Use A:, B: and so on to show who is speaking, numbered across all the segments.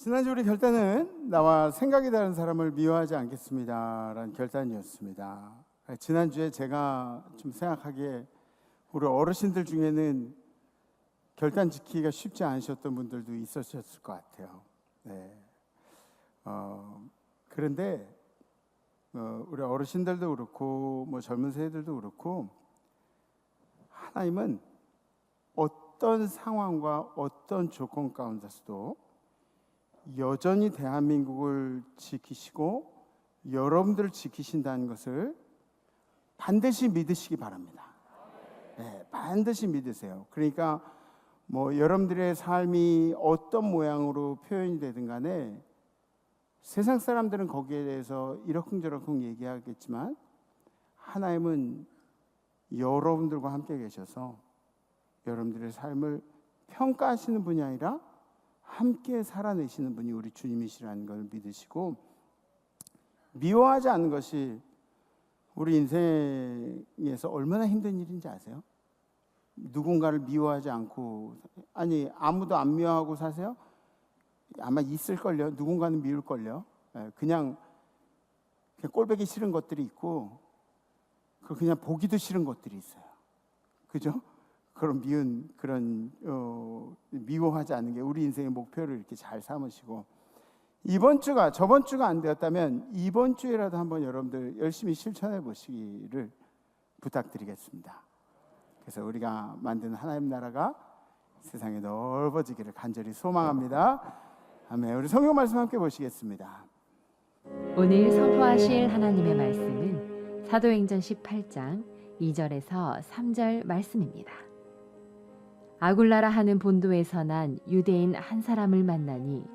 A: 지난주 우리 결단은 나와 생각이 다른 사람을 미워하지 않겠습니다라는 결단이었습니다. 지난주에 제가 좀 생각하기에 우리 어르신들 중에는 결단 지키기가 쉽지 않으셨던 분들도 있으셨을 것 같아요. 네. 그런데 우리 어르신들도 그렇고 젊은 세대들도 그렇고 하나님은 어떤 상황과 어떤 조건 가운데서도 여전히 대한민국을 지키시고 여러분들을 지키신다는 것을 반드시 믿으시기 바랍니다. 네, 반드시 믿으세요. 그러니까 여러분들의 삶이 어떤 모양으로 표현이 되든 간에 세상 사람들은 거기에 대해서 이러쿵저러쿵 얘기하겠지만 하나님은 여러분들과 함께 계셔서 여러분들의 삶을 평가하시는 분이 아니라 함께 살아내시는 분이 우리 주님이시라는 걸 믿으시고, 미워하지 않는 것이 우리 인생에서 얼마나 힘든 일인지 아세요? 누군가를 미워하지 않고, 아니 아무도 안 미워하고 사세요? 아마 있을걸요. 누군가는 미울걸요. 그냥 꼴보기 싫은 것들이 있고 그냥 보기도 싫은 것들이 있어요. 그죠? 그런 미워하지 않는 게 우리 인생의 목표를 이렇게 잘 삼으시고, 저번 주가 안 되었다면 이번 주에라도 한번 여러분들 열심히 실천해 보시기를 부탁드리겠습니다. 그래서 우리가 만든 하나님 나라가 세상에 넓어지기를 간절히 소망합니다. 아멘. 우리 성경 말씀 함께 보시겠습니다.
B: 오늘 선포하실 하나님의 말씀은 사도행전 18장 2절에서 3절 말씀입니다. 아굴라라 하는 본도에서 난 유대인 한 사람을 만나니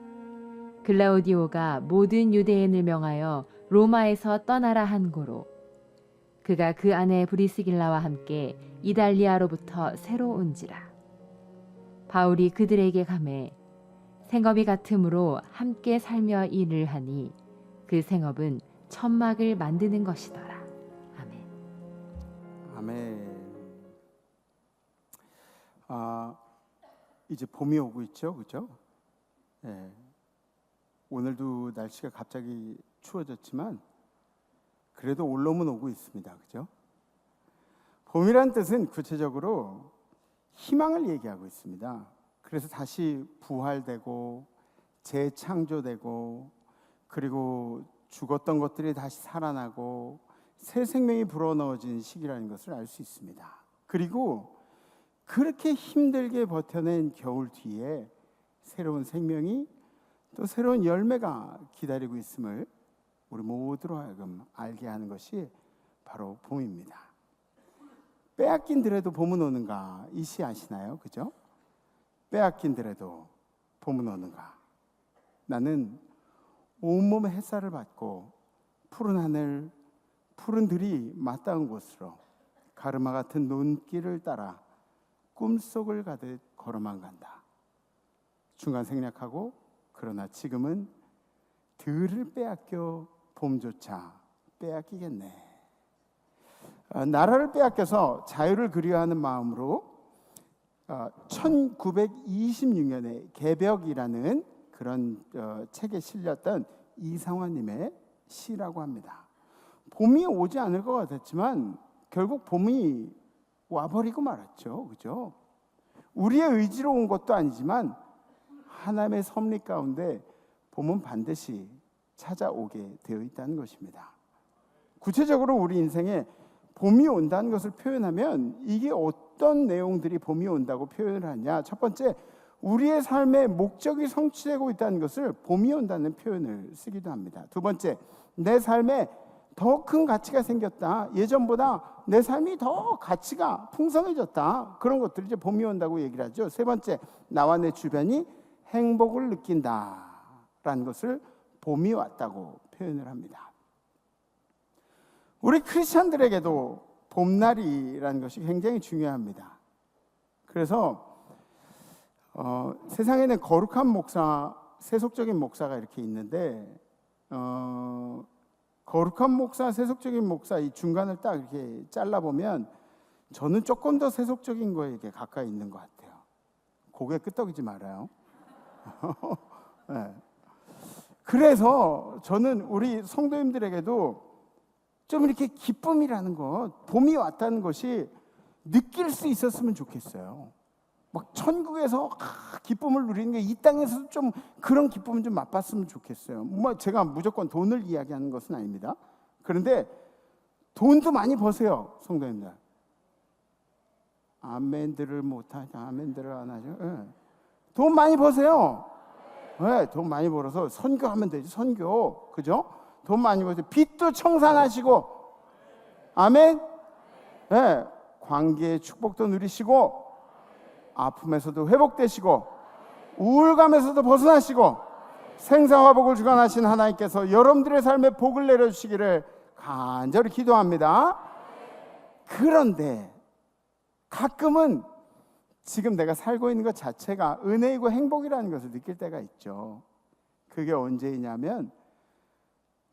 B: 글라우디오가 모든 유대인을 명하여 로마에서 떠나라 한 고로 그가 그 안에 브리스길라와 함께 이달리아로부터 새로 온지라. 바울이 그들에게 가매 생업이 같으므로 함께 살며 일을 하니 그 생업은 천막을 만드는 것이더라. 아멘.
A: 아멘. 이제 봄이 오고 있죠, 그죠? 네. 오늘도 날씨가 갑자기 추워졌지만 그래도 올봄은 오고 있습니다, 그죠? 봄이란 뜻은 구체적으로 희망을 얘기하고 있습니다. 그래서 다시 부활되고 재창조되고, 그리고 죽었던 것들이 다시 살아나고 새 생명이 불어넣어진 시기라는 것을 알 수 있습니다. 그리고 그렇게 힘들게 버텨낸 겨울 뒤에 새로운 생명이, 또 새로운 열매가 기다리고 있음을 우리 모두로 하여금 알게 하는 것이 바로 봄입니다. 빼앗긴들에도 봄은 오는가, 이 시 아시나요? 그죠? 빼앗긴들에도 봄은 오는가. 나는 온몸에 햇살을 받고 푸른 하늘, 푸른 들이 맞닿은 곳으로 가르마 같은 논길을 따라 꿈속을 가듯 걸어만 간다. 중간 생략하고, 그러나 지금은 들을 빼앗겨 봄조차 빼앗기겠네. 나라를 빼앗겨서 자유를 그리워하는 마음으로 1926년에 개벽이라는 그런 책에 실렸던 이상화님의 시라고 합니다. 봄이 오지 않을 것 같았지만 결국 봄이 와버리고 말았죠, 그죠? 우리의 의지로 온 것도 아니지만 하나님의 섭리 가운데 봄은 반드시 찾아오게 되어 있다는 것입니다. 구체적으로 우리 인생에 봄이 온다는 것을 표현하면 이게 어떤 내용들이 봄이 온다고 표현을 하냐? 첫 번째, 우리의 삶의 목적이 성취되고 있다는 것을 봄이 온다는 표현을 쓰기도 합니다. 두 번째, 내 삶에 더 큰 가치가 생겼다. 예전보다 내 삶이 더 가치가 풍성해졌다. 그런 것들이 이제 봄이 온다고 얘기를 하죠. 세 번째, 나와 내 주변이 행복을 느낀다라는 것을 봄이 왔다고 표현을 합니다. 우리 크리스천들에게도 봄날이라는 것이 굉장히 중요합니다. 그래서 세상에는 거룩한 목사, 세속적인 목사가 이렇게 있는데 거룩한 목사, 세속적인 목사 이 중간을 딱 이렇게 잘라보면 저는 조금 더 세속적인 거에 가까이 있는 것 같아요. 고개 끄덕이지 말아요. 네. 그래서 저는 우리 성도님들에게도 좀 이렇게 기쁨이라는 것, 봄이 왔다는 것이 느낄 수 있었으면 좋겠어요. 막 천국에서 기쁨을 누리는 게 이 땅에서도 좀 그런 기쁨을 좀 맛봤으면 좋겠어요. 뭐 제가 무조건 돈을 이야기하는 것은 아닙니다. 그런데 돈도 많이 버세요, 성도님들. 아멘들을 못하죠. 아멘들을 안 하죠. 네. 돈 많이 버세요. 네, 돈 많이 벌어서 선교하면 되지. 선교, 그죠? 돈 많이 버세요. 빚도 청산하시고, 아멘. 네, 관계의 축복도 누리시고, 아픔에서도 회복되시고, 우울감에서도 벗어나시고, 생사화복을 주관하신 하나님께서 여러분들의 삶에 복을 내려주시기를 간절히 기도합니다. 그런데 가끔은 지금 내가 살고 있는 것 자체가 은혜이고 행복이라는 것을 느낄 때가 있죠. 그게 언제이냐면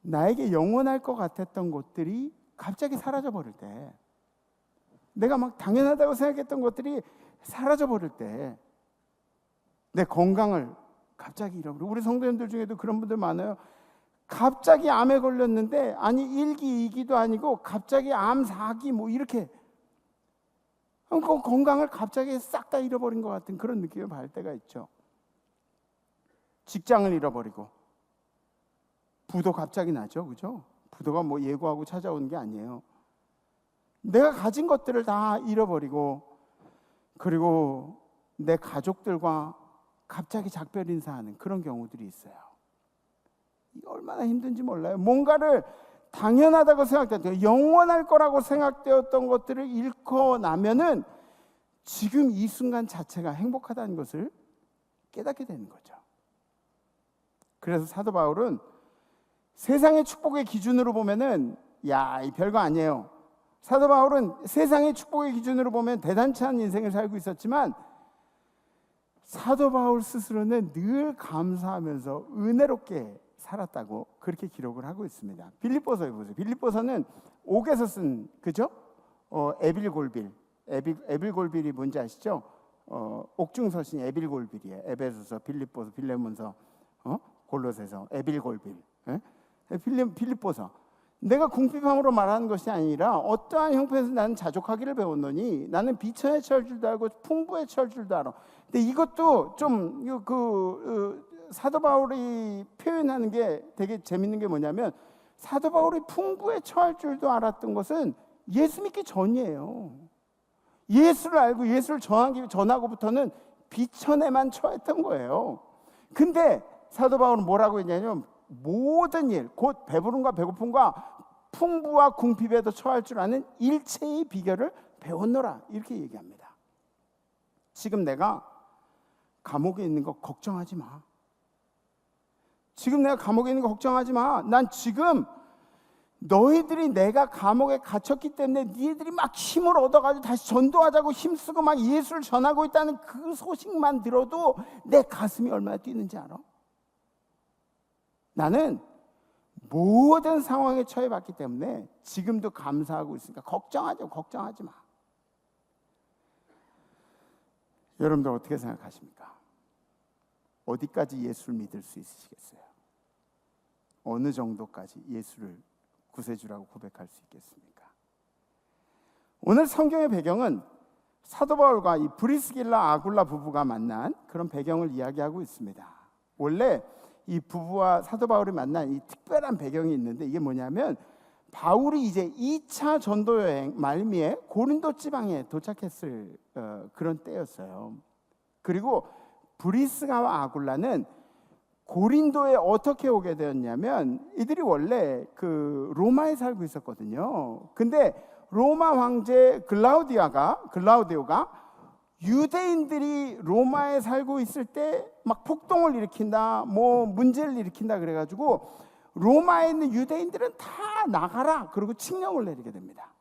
A: 나에게 영원할 것 같았던 것들이 갑자기 사라져 버릴 때, 내가 막 당연하다고 생각했던 것들이 사라져 버릴 때, 내 건강을 갑자기 잃어버리고, 우리 성도님들 중에도 그런 분들 많아요. 갑자기 암에 걸렸는데, 아니 1기 2기도 아니고 갑자기 암 4기 뭐 이렇게 그 건강을 갑자기 싹 다 잃어버린 것 같은 그런 느낌을 받을 때가 있죠. 직장을 잃어버리고, 부도 갑자기 나죠, 그죠? 부도가 뭐 예고하고 찾아오는 게 아니에요. 내가 가진 것들을 다 잃어버리고, 그리고 내 가족들과 갑자기 작별 인사하는 그런 경우들이 있어요. 이게 얼마나 힘든지 몰라요. 뭔가를 당연하다고 생각되었던, 영원할 거라고 생각되었던 것들을 잃고 나면은 지금 이 순간 자체가 행복하다는 것을 깨닫게 되는 거죠. 그래서 사도 바울은 세상의 축복의 기준으로 보면은 야, 이 별거 아니에요. 사도 바울은 세상의 축복의 기준으로 보면 대단치 않은 인생을 살고 있었지만, 사도 바울 스스로는 늘 감사하면서 은혜롭게 살았다고 그렇게 기록을 하고 있습니다. 빌립보서에 보세요. 빌립보서는 옥에서 쓴, 그죠? 에빌골빌. 에빌골빌이 뭔지 아시죠? 옥중서신 에빌골빌이에요. 에베소서, 빌립보서, 빌레몬서, 골로새서, 에빌골빌. 예? 빌립보서. 내가 궁핍함으로 말하는 것이 아니라 어떠한 형편에서 나는 자족하기를 배웠노니 나는 비천에 처할 줄도 알고 풍부에 처할 줄도 알아. 근데 이것도 좀 사도 바울이 표현하는 게 되게 재밌는 게 뭐냐면, 사도 바울이 풍부에 처할 줄도 알았던 것은 예수 믿기 전이에요. 예수를 알고 예수를 전하고부터는 비천에만 처했던 거예요. 근데 사도 바울은 뭐라고 했냐면, 모든 일, 곧 배부름과 배고픔과 풍부와 궁핍에도 처할 줄 아는 일체의 비결을 배웠노라, 이렇게 얘기합니다. 지금 내가 감옥에 있는 거 걱정하지 마. 지금 내가 감옥에 있는 거 걱정하지 마. 난 지금 너희들이 내가 감옥에 갇혔기 때문에 니들이 막 힘을 얻어가지고 다시 전도하자고 힘쓰고 막 예수를 전하고 있다는 그 소식만 들어도 내 가슴이 얼마나 뛰는지 알아? 나는 모든 상황에 처해봤기 때문에 지금도 감사하고 있으니까 걱정하지 마. 여러분들 어떻게 생각하십니까? 어디까지 예수를 믿을 수 있으시겠어요? 어느 정도까지 예수를 구세주라고 고백할 수 있겠습니까? 오늘 성경의 배경은 사도 바울과 이 브리스길라 아굴라 부부가 만난 그런 배경을 이야기하고 있습니다. 원래 이 부부와 사도 바울이 만난 이 특별한 배경이 있는데, 이게 뭐냐면 바울이 이제 2차 전도 여행 말미에 고린도 지방에 도착했을 그런 때였어요. 그리고 브리스가와 아굴라는 고린도에 어떻게 오게 되었냐면, 이들이 원래 그 로마에 살고 있었거든요. 근데 로마 황제 글라우디오가 유대인들이 로마에 살고 있을 때 막 폭동을 일으킨다, 뭐 문제를 일으킨다 그래가지고 로마에 있는 유대인들은 다 나가라, 그리고 칙령을 내리게 됩니다.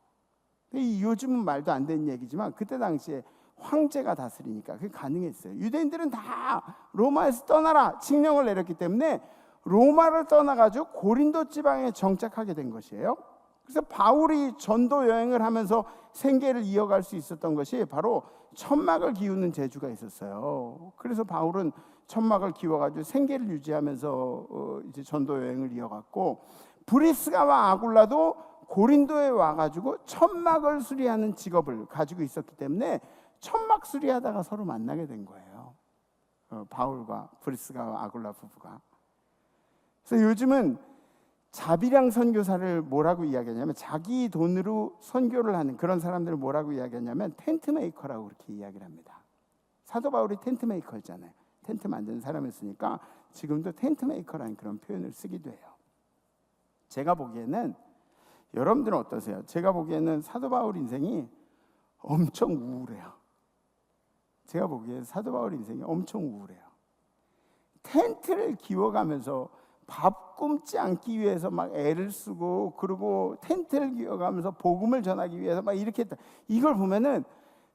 A: 요즘은 말도 안 되는 얘기지만 그때 당시에 황제가 다스리니까 그게 가능했어요. 유대인들은 다 로마에서 떠나라 칙령을 내렸기 때문에 로마를 떠나가지고 고린도 지방에 정착하게 된 것이에요. 그래서 바울이 전도 여행을 하면서 생계를 이어갈 수 있었던 것이 바로 천막을 기우는 재주가 있었어요. 그래서 바울은 천막을 기워가지고 생계를 유지하면서 이제 전도 여행을 이어갔고, 브리스가와 아굴라도 고린도에 와가지고 천막을 수리하는 직업을 가지고 있었기 때문에 천막 수리하다가 서로 만나게 된 거예요. 바울과 브리스가와 아굴라 부부가. 그래서 요즘은 자비량 선교사를 뭐라고 이야기하냐면, 자기 돈으로 선교를 하는 그런 사람들을 뭐라고 이야기하냐면 텐트 메이커라고 그렇게 이야기를 합니다. 사도 바울이 텐트 메이커였잖아요. 텐트 만드는 사람이었으니까 지금도 텐트 메이커라는 그런 표현을 쓰기도 해요. 제가 보기에는, 여러분들은 어떠세요? 제가 보기에는 사도 바울 인생이 엄청 우울해요. 제가 보기에 사도 바울 인생이 엄청 우울해요. 텐트를 기워가면서 밥 굶지 않기 위해서 막 애를 쓰고, 그리고 텐트를 기워가면서 복음을 전하기 위해서 막 이렇게 했다. 이걸 보면은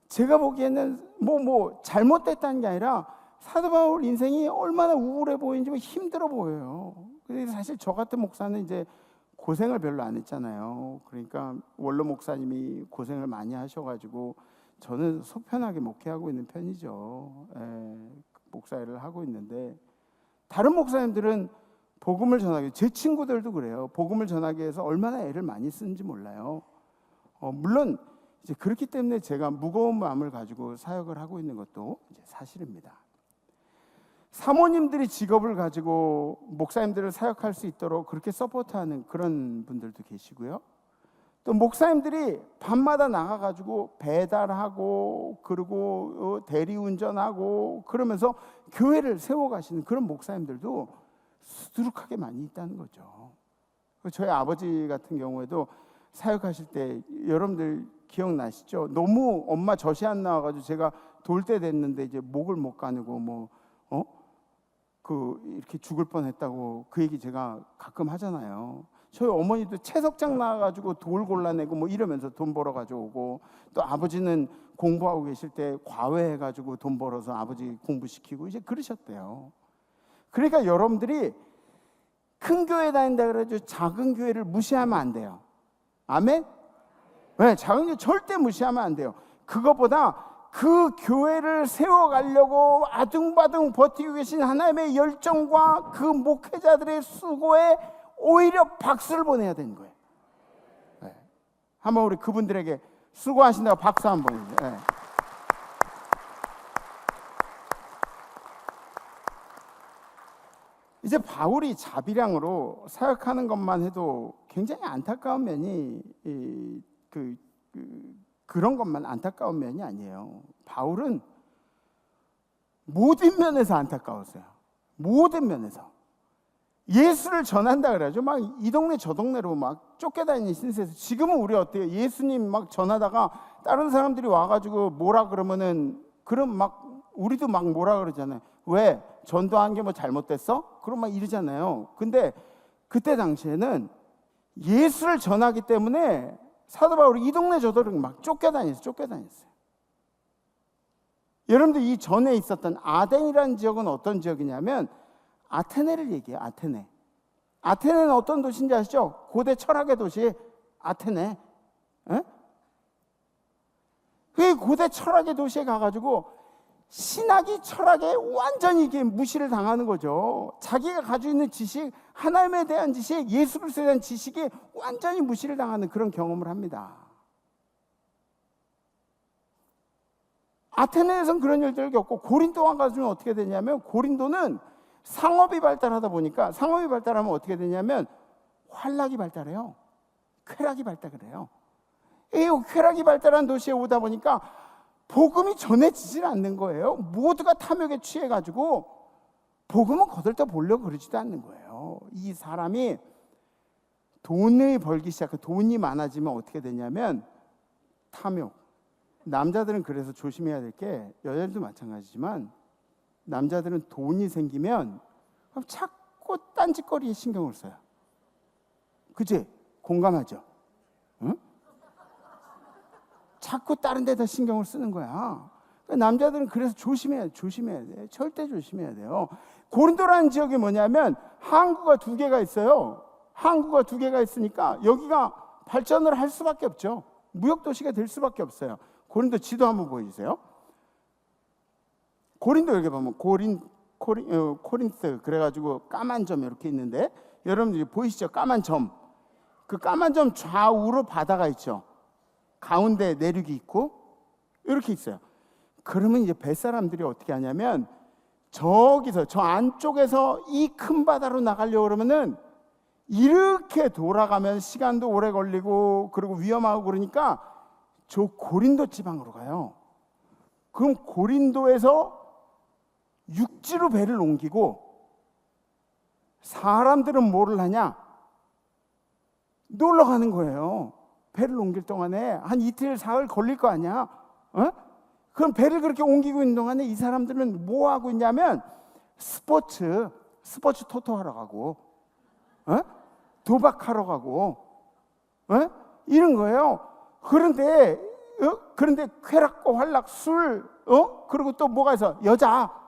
A: 제가 보기에는 뭐 잘못됐다는 게 아니라 사도 바울 인생이 얼마나 우울해 보이는지 힘들어 보여요. 근데 사실 저 같은 목사는 이제 고생을 별로 안 했잖아요. 그러니까 원로 목사님이 고생을 많이 하셔가지고 저는 속편하게 목회하고 있는 편이죠. 목사 일을 하고 있는데, 다른 목사님들은 복음을 전하기, 제 친구들도 그래요. 복음을 전하기 위해서 얼마나 애를 많이 쓰는지 몰라요. 물론 이제 그렇기 때문에 제가 무거운 마음을 가지고 사역을 하고 있는 것도 이제 사실입니다. 사모님들이 직업을 가지고 목사님들을 사역할 수 있도록 그렇게 서포트하는 그런 분들도 계시고요. 또 목사님들이 밤마다 나가가지고 배달하고, 그리고 대리운전하고 그러면서 교회를 세워가시는 그런 목사님들도 수두룩하게 많이 있다는 거죠. 저희 아버지 같은 경우에도 사역하실 때, 여러분들 기억나시죠? 너무 엄마 젖이 안 나와가지고 제가 돌 때 됐는데 이제 목을 못 가누고 이렇게 죽을 뻔했다고 그 얘기 제가 가끔 하잖아요. 저희 어머니도 채석장 나와가지고 돌 골라내고 이러면서 돈 벌어 가져오고, 또 아버지는 공부하고 계실 때 과외해가지고 돈 벌어서 아버지 공부시키고 이제 그러셨대요. 그러니까 여러분들이 큰 교회 다닌다 그래가지고 작은 교회를 무시하면 안 돼요. 아멘? 네, 작은 교회 절대 무시하면 안 돼요. 그것보다 그 교회를 세워가려고 아둥바둥 버티고 계신 하나님의 열정과 그 목회자들의 수고에 오히려 박수를 보내야 되는 거예요. 네. 한번 우리 그분들에게 수고하신다고 박수 한번 해주세요. 네. 이제 바울이 자비량으로 사역하는 것만 해도 굉장히 안타까운 면이 그런 것만 안타까운 면이 아니에요. 바울은 모든 면에서 안타까웠어요. 모든 면에서. 예수를 전한다 그래야죠. 막 이 동네 저 동네로 막 쫓겨다니는 신세에서, 지금은 우리 어때요? 예수님 막 전하다가 다른 사람들이 와가지고 뭐라 그러면은, 그럼 막 우리도 막 뭐라 그러잖아요. 왜? 전도한 게 뭐 잘못됐어? 그럼 막 이러잖아요. 근데 그때 당시에는 예수를 전하기 때문에 사도 바울이 이 동네 저 동네 막 쫓겨다녔어요. 여러분들 이 전에 있었던 아덴이라는 지역은 어떤 지역이냐면 아테네를 얘기해요. 아테네는 어떤 도시인지 아시죠? 고대 철학의 도시 아테네. 그 고대 철학의 도시에 가가지고 신학이 철학에 완전히 이게 무시를 당하는 거죠. 자기가 가지고 있는 지식, 하나님에 대한 지식, 예수 그리스도에 대한 지식이 완전히 무시를 당하는 그런 경험을 합니다. 아테네에서는 그런 일들을 겪고, 고린도와 가서는 어떻게 되냐면, 고린도는 상업이 발달하다 보니까, 상업이 발달하면 어떻게 되냐면 환락이 발달해요. 쾌락이 발달해요. 이 쾌락이 발달한 도시에 오다 보니까 복음이 전해지질 않는 거예요. 모두가 탐욕에 취해가지고 복음은 거들떠 보려고 그러지도 않는 거예요. 이 사람이 돈을 벌기 시작해, 돈이 많아지면 어떻게 되냐면 탐욕. 남자들은 그래서 조심해야 될 게, 여자들도 마찬가지지만 남자들은 돈이 생기면 자꾸 딴짓거리에 신경을 써요. 그치? 공감하죠? 응? 자꾸 다른 데다 신경을 쓰는 거야. 남자들은 그래서 조심해야 돼. 절대 조심해야 돼요. 고린도라는 지역이 뭐냐면 항구가 2개가 있어요. 항구가 2개가 있으니까 여기가 발전을 할 수밖에 없죠. 무역도시가 될 수밖에 없어요. 고린도 지도 한번 보여주세요. 고린도 여기 보면 코린스 그래가지고 까만 점 이렇게 있는데 여러분들이 보이시죠? 까만 점. 그 까만 점 좌우로 바다가 있죠. 가운데 내륙이 있고 이렇게 있어요. 그러면 이제 뱃사람들이 어떻게 하냐면 저기서 저 안쪽에서 이 큰 바다로 나가려고 그러면은 이렇게 돌아가면 시간도 오래 걸리고 그리고 위험하고 그러니까 저 고린도 지방으로 가요. 그럼 고린도에서 육지로 배를 옮기고 사람들은 뭐를 하냐? 놀러 가는 거예요. 배를 옮길 동안에 한 이틀 사흘 걸릴 거 아니야? 그럼 배를 그렇게 옮기고 있는 동안에 이 사람들은 뭐 하고 있냐면 스포츠 토토 하러 가고 도박하러 가고 이런 거예요. 그런데 쾌락과 활락, 술, 그리고 또 뭐가 있어? 여자가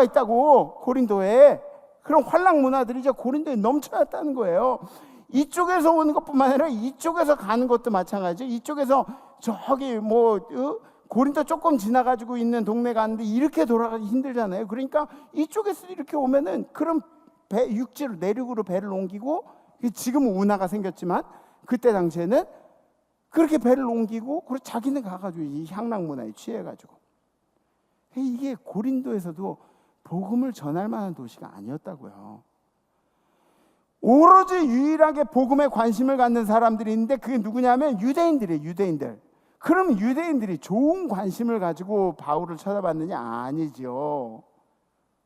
A: 있다고 고린도에. 그런 활락 문화들이 이제 고린도에 넘쳐났다는 거예요. 이쪽에서 오는 것뿐만 아니라 이쪽에서 가는 것도 마찬가지죠. 이쪽에서 저기 고린도 조금 지나가지고 있는 동네 가는데 이렇게 돌아가기 힘들잖아요. 그러니까 이쪽에서 이렇게 오면은 그런 육지로 내륙으로 배를 옮기고, 지금은 운하가 생겼지만 그때 당시에는 그렇게 배를 옮기고 그리고 자기는 가가지고 이 향락 문화에 취해가지고. 이게 고린도에서도 복음을 전할 만한 도시가 아니었다고요. 오로지 유일하게 복음에 관심을 갖는 사람들이 있는데 그게 누구냐면 유대인들이에요. 유대인들. 그럼 유대인들이 좋은 관심을 가지고 바울을 쳐다봤느냐? 아니죠.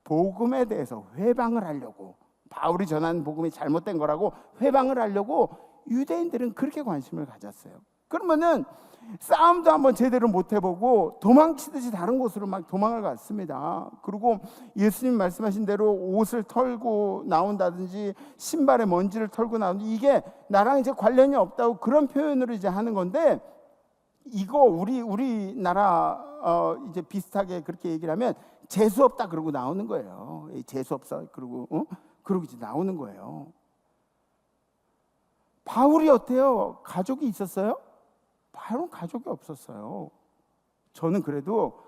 A: 복음에 대해서 회방을 하려고, 바울이 전하는 복음이 잘못된 거라고 회방을 하려고 유대인들은 그렇게 관심을 가졌어요. 그러면은 싸움도 한번 제대로 못 해보고 도망치듯이 다른 곳으로 막 도망을 갔습니다. 그리고 예수님 말씀하신 대로 옷을 털고 나온다든지 신발에 먼지를 털고 나오는지, 이게 나랑 이제 관련이 없다고 그런 표현으로 이제 하는 건데, 이거 우리나라 이제 비슷하게 그렇게 얘기를 하면 재수 없다 그러고 나오는 거예요. 재수 없어 그러고 이제 나오는 거예요. 바울이 어때요? 가족이 있었어요? 바울은 가족이 없었어요. 저는 그래도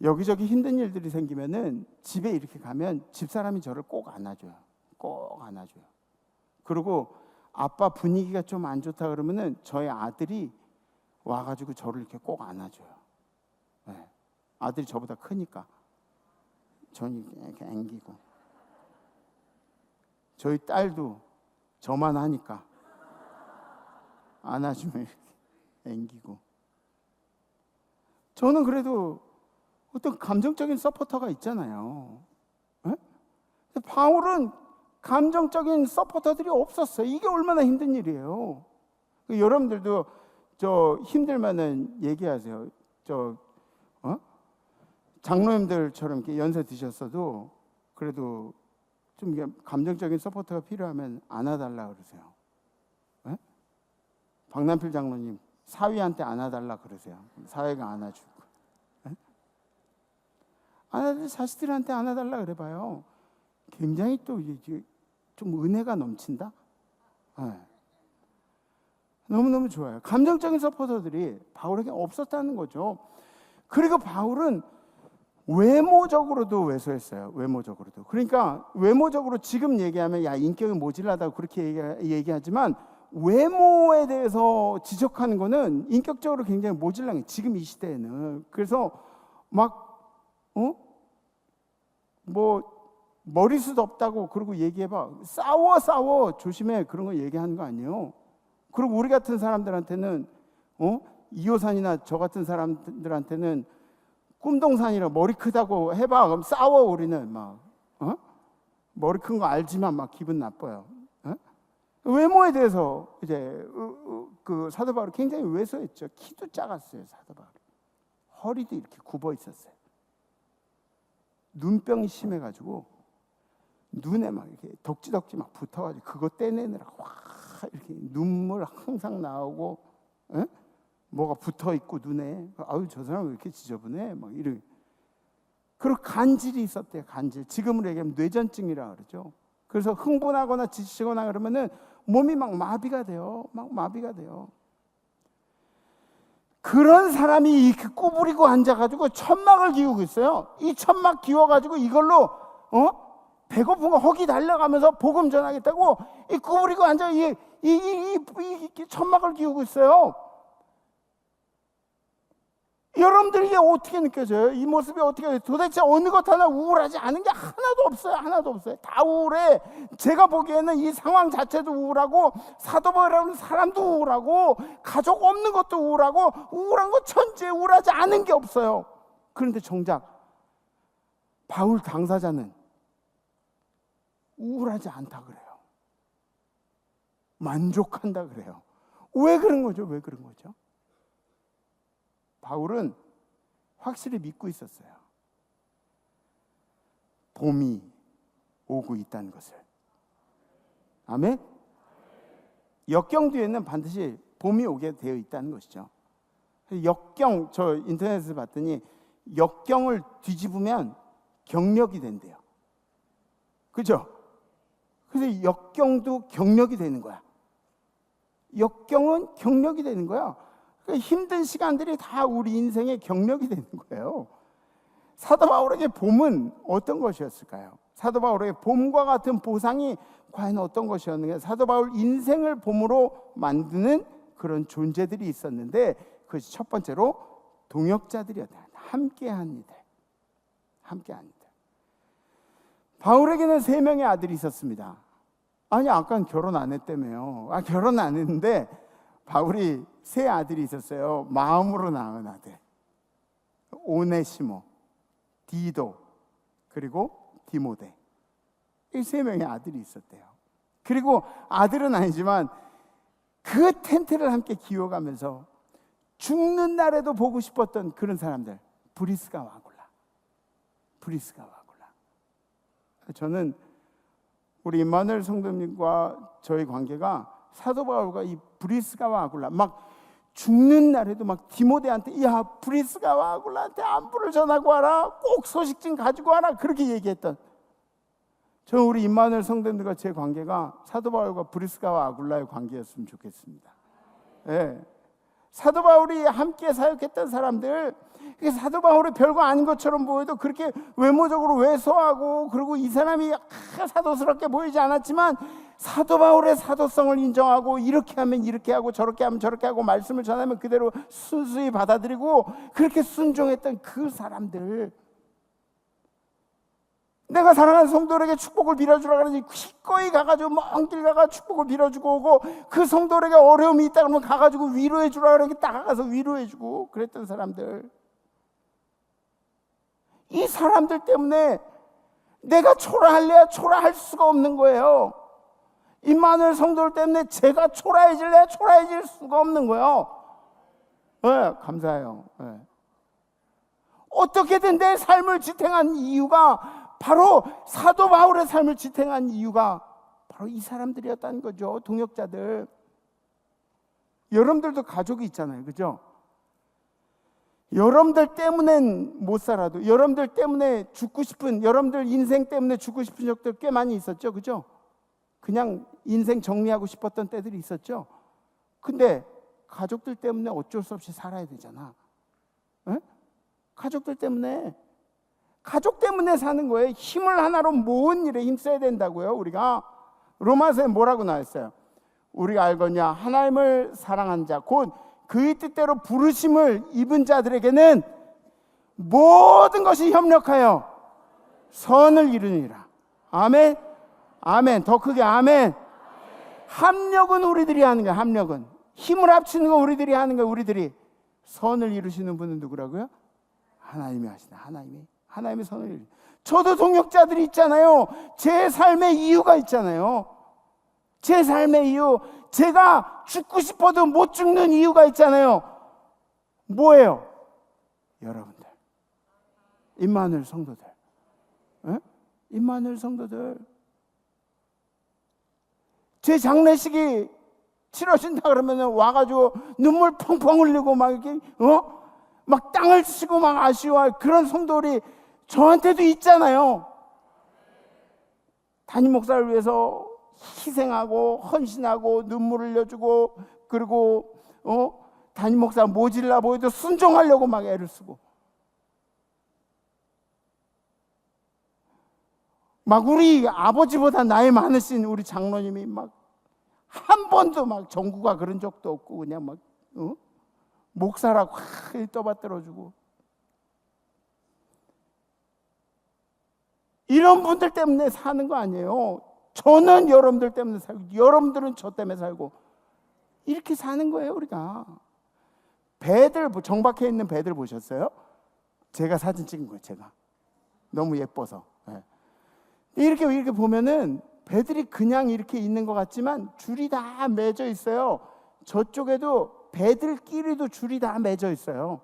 A: 여기저기 힘든 일들이 생기면은 집에 이렇게 가면 집사람이 저를 꼭 안아줘요. 꼭 안아줘요. 그리고 아빠 분위기가 좀 안 좋다 그러면은 저희 아들이 와가지고 저를 이렇게 꼭 안아줘요. 네. 아들이 저보다 크니까 저는 이렇게 앵기고, 저희 딸도 저만 하니까 안아주면 이렇게 앵기고. 저는 그래도 어떤 감정적인 서포터가 있잖아요. 네? 바울은 감정적인 서포터들이 없었어요. 이게 얼마나 힘든 일이에요. 여러분들도 저 힘들면은 얘기하세요. 장로님들처럼 이렇게 연세 드셨어도 그래도 좀 이게 감정적인 서포터가 필요하면 안아달라 그러세요. 네? 박남필 장로님 사위한테 안아달라 그러세요. 사위가 안아주고. 네? 아들 자식들한테 안아달라 그래봐요. 굉장히 또 좀 은혜가 넘친다. 네. 너무너무 좋아요. 감정적인 서포터들이 바울에게 없었다는 거죠. 그리고 바울은 외모적으로도 왜소했어요. 외모적으로도. 그러니까 외모적으로 지금 얘기하면 야 인격이 모질라다고 그렇게 얘기하지만, 외모에 대해서 지적하는 거는 인격적으로 굉장히 모질랑해. 지금 이 시대에는. 그래서 막 머리숱 없다고 그러고 얘기해봐. 싸워 조심해. 그런 거 얘기하는 거 아니에요. 그리고 우리 같은 사람들한테는 이호산이나 저 같은 사람들한테는 꿈동산이라 머리 크다고 해봐. 그럼 싸워. 우리는 막 머리 큰 거 알지만 막 기분 나빠요. 외모에 대해서 이제 그 사도 바울이 굉장히 왜소했죠. 키도 작았어요. 사도 바울이. 허리도 이렇게 굽어 있었어요. 눈병이 심해가지고 눈에 막 이렇게 덕지덕지 막 붙어가지고 그거 떼내느라고 와 이렇게 눈물 항상 나오고, 뭐가 붙어 있고 눈에, 아유 저 사람 왜 이렇게 지저분해? 막 이런. 그리고 간질이 있었대요. 간질. 지금으로 얘기하면 뇌전증이라 그러죠. 그래서 흥분하거나 지치거나 그러면은 몸이 막 마비가 돼요. 막 마비가 돼요. 그런 사람이 이렇게 구부리고 앉아가지고 천막을 기우고 있어요. 이 천막 기워가지고 이걸로 배고픈 거 허기 달려가면서 복음 전하겠다고 이 구부리고 앉아 이 천막을 기우고 있어요. 여러분들 이게 어떻게 느껴져요? 이 모습이 어떻게, 도대체 어느 것 하나 우울하지 않은 게 하나도 없어요. 하나도 없어요. 다 우울해. 제가 보기에는 이 상황 자체도 우울하고, 사도 바울이라는 사람도 우울하고, 가족 없는 것도 우울하고, 우울한 거 천지에 우울하지 않은 게 없어요. 그런데 정작 바울 당사자는 우울하지 않다 그래요. 만족한다 그래요. 왜 그런 거죠? 왜 그런 거죠? 바울은 확실히 믿고 있었어요. 봄이 오고 있다는 것을. 아멘? 역경 뒤에는 반드시 봄이 오게 되어 있다는 것이죠. 역경, 저 인터넷에서 봤더니 역경을 뒤집으면 경력이 된대요. 그죠? 그래서 역경도 경력이 되는 거야. 역경은 경력이 되는 거야. 힘든 시간들이 다 우리 인생의 경력이 되는 거예요. 사도 바울에게 봄은 어떤 것이었을까요? 사도 바울에게 봄과 같은 보상이 과연 어떤 것이었는가? 사도 바울 인생을 봄으로 만드는 그런 존재들이 있었는데, 그것이 첫 번째로 동역자들이었다. 함께한 이들. 함께한 이들. 바울에게는 3명의 아들이 있었습니다. 아니, 아까 결혼 안 했다며요. 결혼 안 했는데 바울이 3 아들이 있었어요. 마음으로 낳은 아들. 오네시모, 디도, 그리고 디모데. 이 3명의 아들이 있었대요. 그리고 아들은 아니지만 그 텐트를 함께 기워가면서 죽는 날에도 보고 싶었던 그런 사람들. 브리스가와 아굴라. 브리스가와 아굴라. 저는 우리 임마누엘 성도님과 저희 관계가 사도 바울과 이 브리스가와 아굴라, 막 죽는 날에도 막 디모데한테, 야, 브리스가와 아굴라한테 안부를 전하고 와라, 꼭 소식 좀 가지고 와라, 그렇게 얘기했던, 저는 우리 임마누엘 성도님과 제 관계가 사도 바울과 브리스가와 아굴라의 관계였으면 좋겠습니다. 예. 사도 바울이 함께 사역했던 사람들, 사도 바울이 별거 아닌 것처럼 보여도 그렇게 외모적으로 왜소하고, 그리고 이 사람이 사도스럽게 보이지 않았지만 사도 바울의 사도성을 인정하고, 이렇게 하면 이렇게 하고 저렇게 하면 저렇게 하고, 말씀을 전하면 그대로 순수히 받아들이고, 그렇게 순종했던 그 사람들, 내가 사랑하는 성도들에게 축복을 빌어주라 그러지 기꺼이 가가지고 먼 길 가가 축복을 빌어주고 오고, 그 성도들에게 어려움이 있다 그러면 가가지고 위로해 주라 그러니 딱 가서 위로해주고 그랬던 사람들, 이 사람들 때문에 내가 초라할래야 초라할 수가 없는 거예요. 임마누엘 성도들 때문에 제가 초라해질래야 초라해질 수가 없는 거예요. 네, 감사해요. 네. 어떻게든 내 삶을 지탱한 이유가, 바로 사도 바울의 삶을 지탱한 이유가 바로 이 사람들이었다는 거죠. 동역자들. 여러분들도 가족이 있잖아요. 그죠? 여러분들 때문엔 못 살아도, 여러분들 때문에 죽고 싶은, 여러분들 인생 때문에 죽고 싶은 적들 꽤 많이 있었죠. 그죠? 그냥 인생 정리하고 싶었던 때들이 있었죠. 근데 가족들 때문에 어쩔 수 없이 살아야 되잖아. 에? 가족들 때문에, 가족 때문에 사는 거예요. 힘을 하나로 모은 일에 힘써야 된다고요. 우리가 로마서에 뭐라고 나왔어요? 우리가 알거냐, 하나님을 사랑한 자, 곧 그의 뜻대로 부르심을 입은 자들에게는 모든 것이 협력하여 선을 이루니라. 아멘. 아멘. 더 크게 아멘. 합력은 우리들이 하는 거야. 합력은, 힘을 합치는 건 우리들이 하는 거야. 우리들이. 선을 이루시는 분은 누구라고요? 하나님이 하시다. 하나님이 선을 이루시다. 저도 동역자들이 있잖아요. 제 삶의 이유가 있잖아요. 제 삶의 이유, 제가 죽고 싶어도 못 죽는 이유가 있잖아요. 뭐예요? 여러분들, 임마누엘 성도들. 에? 임마누엘 성도들. 제 장례식이 치러진다 그러면 와가지고 눈물 펑펑 흘리고 막 이렇게 막 땅을 치고 막 아쉬워할 그런 성도들이 저한테도 있잖아요. 담임 목사를 위해서 희생하고 헌신하고 눈물을 흘려주고, 그리고 담임 목사 모질라 보여도 순종하려고 막 애를 쓰고, 막 우리 아버지보다 나이 많으신 우리 장로님이 막 한 번도 막 정구가 그런 적도 없고 그냥 막 목사라고 떠받들어주고, 이런 분들 때문에 사는 거 아니에요. 저는 여러분들 때문에 살고 여러분들은 저 때문에 살고 이렇게 사는 거예요. 우리가 배들, 정박해 있는 배들 보셨어요? 제가 사진 찍은 거예요. 제가 너무 예뻐서. 이렇게 보면은 배들이 그냥 이렇게 있는 것 같지만 줄이 다 맺어 있어요. 저쪽에도 배들끼리도 줄이 다 맺어 있어요.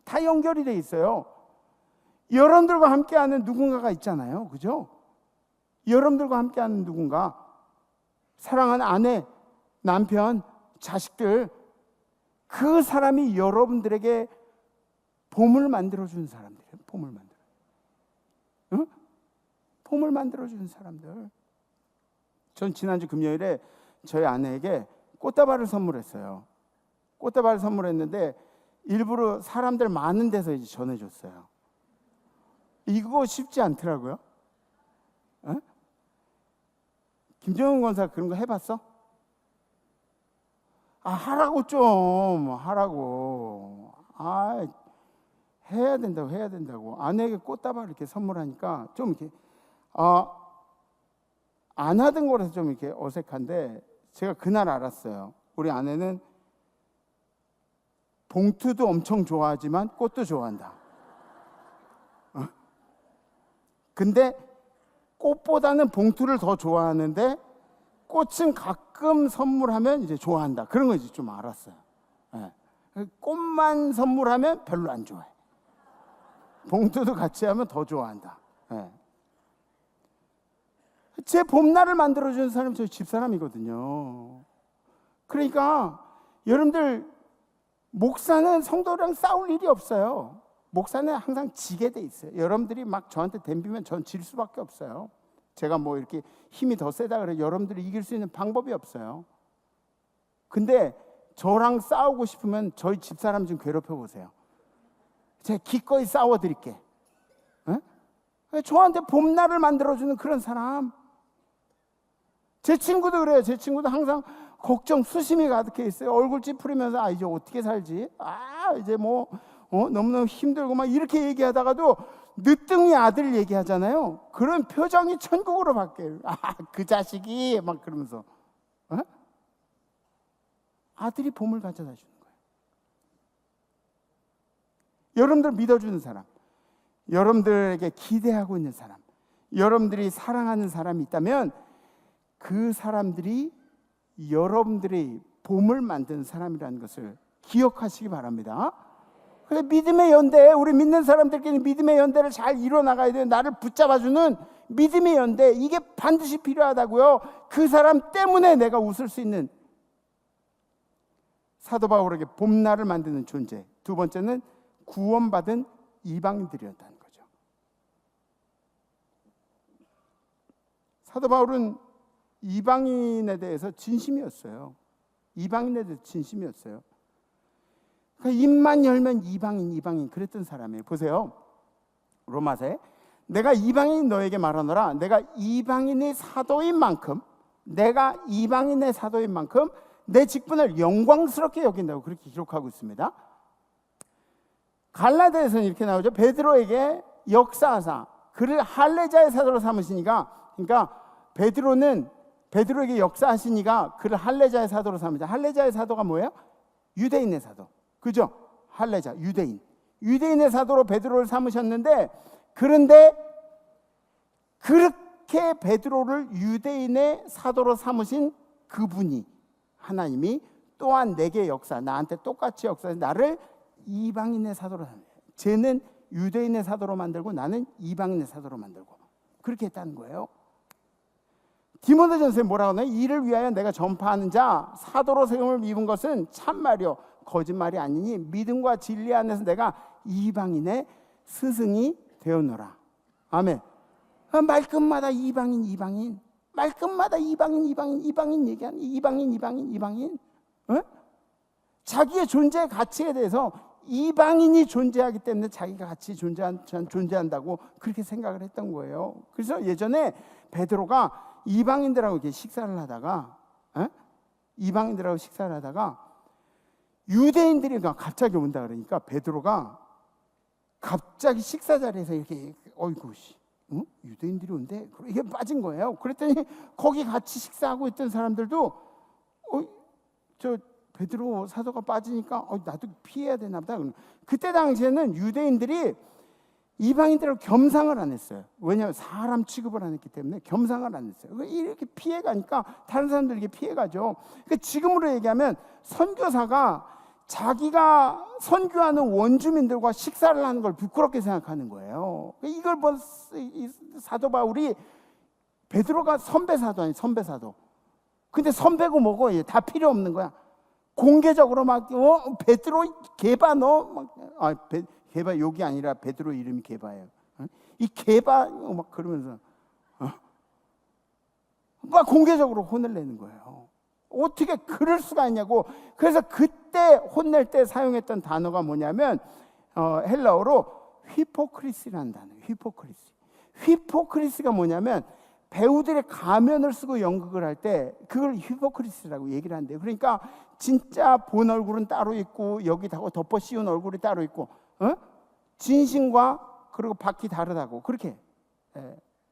A: 다 연결이 돼 있어요. 여러분들과 함께하는 누군가가 있잖아요. 그죠? 여러분들과 함께하는 누군가, 사랑하는 아내, 남편, 자식들, 그 사람이 여러분들에게 봄을 만들어주는 사람들이에요. 봄을 만들어. 응? 봄을 만들어주는 사람들. 전 지난주 금요일에 저희 아내에게 꽃다발을 선물했어요. 꽃다발을 선물했는데 일부러 사람들 많은 데서 이제 전해줬어요. 이거 쉽지 않더라고요. 어? 김정은 권사 그런 거 해봤어? 하라고 좀 하라고. 해야 된다고. 아내에게 꽃다발 이렇게 선물하니까 좀 이렇게 안 하던 거라서 좀 이렇게 어색한데, 제가 그날 알았어요. 우리 아내는 봉투도 엄청 좋아하지만 꽃도 좋아한다. 근데 꽃보다는 봉투를 더 좋아하는데 꽃은 가끔 선물하면 이제 좋아한다. 그런 거 이제 좀 알았어요. 꽃만 선물하면 별로 안 좋아해. 봉투도 같이 하면 더 좋아한다. 제 봄날을 만들어주는 사람이 저희 집사람이거든요. 그러니까 여러분들, 목사는 성도랑 싸울 일이 없어요. 목사는 항상 지게 돼 있어요. 여러분들이 막 저한테 덤비면 전 질 수밖에 없어요. 제가 뭐 이렇게 힘이 더 세다 그래 여러분들이 이길 수 있는 방법이 없어요. 근데 저랑 싸우고 싶으면 저희 집사람 좀 괴롭혀 보세요. 제가 기꺼이 싸워드릴게. 저한테 봄날을 만들어주는 그런 사람. 제 친구도 그래요. 제 친구도 항상 걱정 수심이 가득해 있어요. 얼굴 찌푸리면서 이제 어떻게 살지? 이제 뭐 너무너무 힘들고 막 이렇게 얘기하다가도 늦둥이 아들 얘기하잖아요. 그런 표정이 천국으로 바뀌어요. 그 자식이 막 그러면서 아들이 봄을 가져다 주는 거예요. 여러분들 믿어주는 사람, 여러분들에게 기대하고 있는 사람, 여러분들이 사랑하는 사람이 있다면 그 사람들이 여러분들이 봄을 만드는 사람이라는 것을 기억하시기 바랍니다. 그래서 믿음의 연대, 우리 믿는 사람들끼리 믿음의 연대를 잘 이뤄나가야 돼요. 나를 붙잡아주는 믿음의 연대, 이게 반드시 필요하다고요. 그 사람 때문에 내가 웃을 수 있는, 사도 바울에게 봄날을 만드는 존재. 두 번째는 구원받은 이방인들이었다는 거죠. 사도 바울은 이방인에 대해서 진심이었어요. 이방인에 대해서 진심이었어요. 그러니까 입만 열면 이방인 그랬던 사람이에요. 보세요. 로마서에 내가 이방인 너에게 말하노라. 내가 이방인의 사도인 만큼 내 직분을 영광스럽게 여긴다고 그렇게 기록하고 있습니다. 갈라디아에서는 이렇게 나오죠. 베드로에게 역사하사 그를 할례자의 사도로 삼으시니까, 그러니까 베드로에게 역사하시니까 그를 할례자의 사도로 삼으시다. 할례자의 사도가 뭐예요? 유대인의 사도. 그죠? 할례자, 유대인의 사도로 베드로를 삼으셨는데, 그런데 그렇게 베드로를 유대인의 사도로 삼으신 그분이, 하나님이 또한 내게 나한테 똑같이 역사해서 나를 이방인의 사도로 삼아요. 쟤는 유대인의 사도로 만들고 나는 이방인의 사도로 만들고, 그렇게 했다는 거예요. 디모데전서에 뭐라고 하나요? 이를 위하여 내가 전파하는 자 사도로 세움을 입은 것은 참말이요 거짓말이 아니니 믿음과 진리 안에서 내가 이방인의 스승이 되었노라. 아멘. 말끝마다 이방인. 말끝마다 이방인 얘기하는 이방인. 자기의 존재 가치에 대해서 이방인이 존재하기 때문에 자기가 같이 존재한다고 그렇게 생각을 했던 거예요. 그래서 예전에 베드로가 이방인들하고 이렇게 식사를 하다가 유대인들이 갑자기 온다 그러니까 베드로가 갑자기 식사 자리에서 이렇게 어이구 유대인들이 온대 이게 빠진 거예요. 그랬더니 거기 같이 식사하고 있던 사람들도 저 베드로 사도가 빠지니까 나도 피해야 되나 보다. 그때 당시에는 유대인들이 이방인들을 겸상을 안 했어요. 왜냐하면 사람 취급을 안 했기 때문에 겸상을 안 했어요. 이렇게 피해가니까 다른 사람들에게 피해가죠. 그러니까 지금으로 얘기하면 선교사가 자기가 선교하는 원주민들과 식사를 하는 걸 부끄럽게 생각하는 거예요. 이걸 사도 바울이 베드로가 선배 사도 아니 선배 사도. 근데 선배고 뭐고 다 필요 없는 거야. 공개적으로 막 베드로 게바 게바 욕이 아니라 베드로 이름이 게바예요. 이 게바 막 그러면서 막 공개적으로 혼을 내는 거예요. 어떻게 그럴 수가 있냐고. 그래서 그때 혼낼 때 사용했던 단어가 뭐냐면 헬라어로 휘포크리스라는 단어예요. 휘포크리스가 뭐냐면 배우들의 가면을 쓰고 연극을 할 때 그걸 휘포크리스라고 얘기를 한대요. 그러니까 진짜 본 얼굴은 따로 있고 여기다가 덮어 씌운 얼굴이 따로 있고 진심과 그리고 밖이 다르다고 그렇게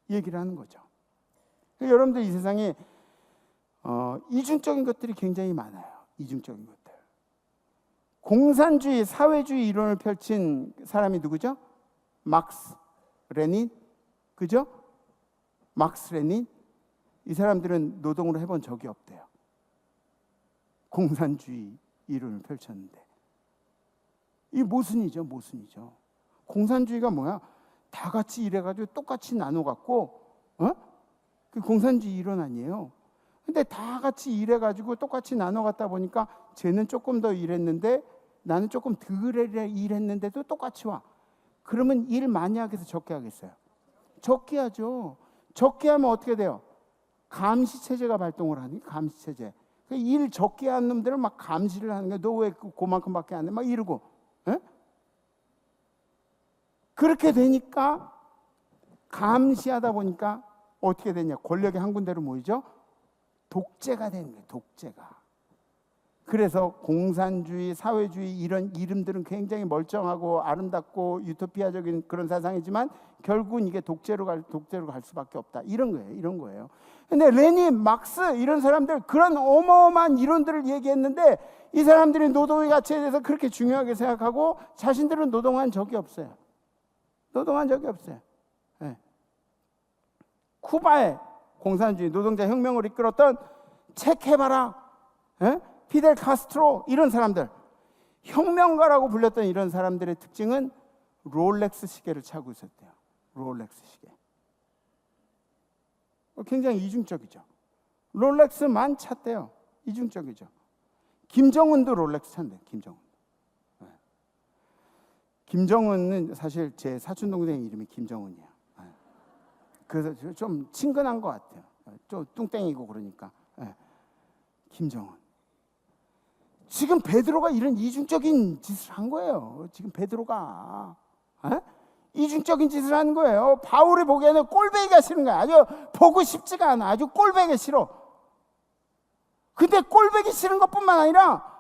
A: 얘기를 하는 거죠. 여러분들 이 세상에 이중적인 것들이 굉장히 많아요. 이중적인 것들. 공산주의, 사회주의 이론을 펼친 사람이 누구죠? 막스 레닌, 그죠? 막스 레닌. 이 사람들은 노동을 해본 적이 없대요. 공산주의 이론을 펼쳤는데 이 모순이죠. 공산주의가 뭐야? 다 같이 일해가지고 똑같이 나눠갖고 그 공산주의 이론 아니에요. 근데 다 같이 일해가지고 똑같이 나눠갖다 보니까 쟤는 조금 더 일했는데 나는 조금 덜 일했는데도 똑같이 와. 그러면 일 많이 하겠어, 적게 하겠어요? 적게 하죠. 적게 하면 어떻게 돼요? 감시체제가 발동을 하니 감시체제. 일 적게 한 놈들은 막 감시를 하는 거야. 너 왜 그만큼밖에 안 해? 막 이러고. 그렇게 되니까 감시하다 보니까 어떻게 되냐? 권력이 한 군데로 모이죠. 독재가 되는 거예요. 독재가. 그래서 공산주의, 사회주의 이런 이름들은 굉장히 멀쩡하고 아름답고 유토피아적인 그런 사상이지만 결국은 이게 독재로 갈 수밖에 없다. 이런 거예요. 근데 레닌, 막스 이런 사람들 그런 어마어마한 이론들을 얘기했는데 이 사람들이 노동의 가치에 대해서 그렇게 중요하게 생각하고 자신들은 노동한 적이 없어요. 네. 쿠바의 공산주의 노동자 혁명을 이끌었던 체케바라, 피델 카스트로 이런 사람들, 혁명가라고 불렸던 이런 사람들의 특징은 롤렉스 시계를 차고 있었대요. 롤렉스 시계. 굉장히 이중적이죠. 롤렉스만 찼대요. 이중적이죠. 김정은도 롤렉스 찬대요. 김정은은 사실 제 사촌 동생 이름이 김정은이야. 그래서 좀 친근한 것 같아요. 좀 뚱땡이고 그러니까. 김정은. 지금 베드로가 이런 이중적인 짓을 한 거예요. 지금 베드로가 이중적인 짓을 하는 거예요. 바울이 보기에는 꼴배기가 싫은 거야. 아주 보고 싶지가 않아. 아주 꼴배기 싫어. 근데 꼴배기 싫은 것뿐만 아니라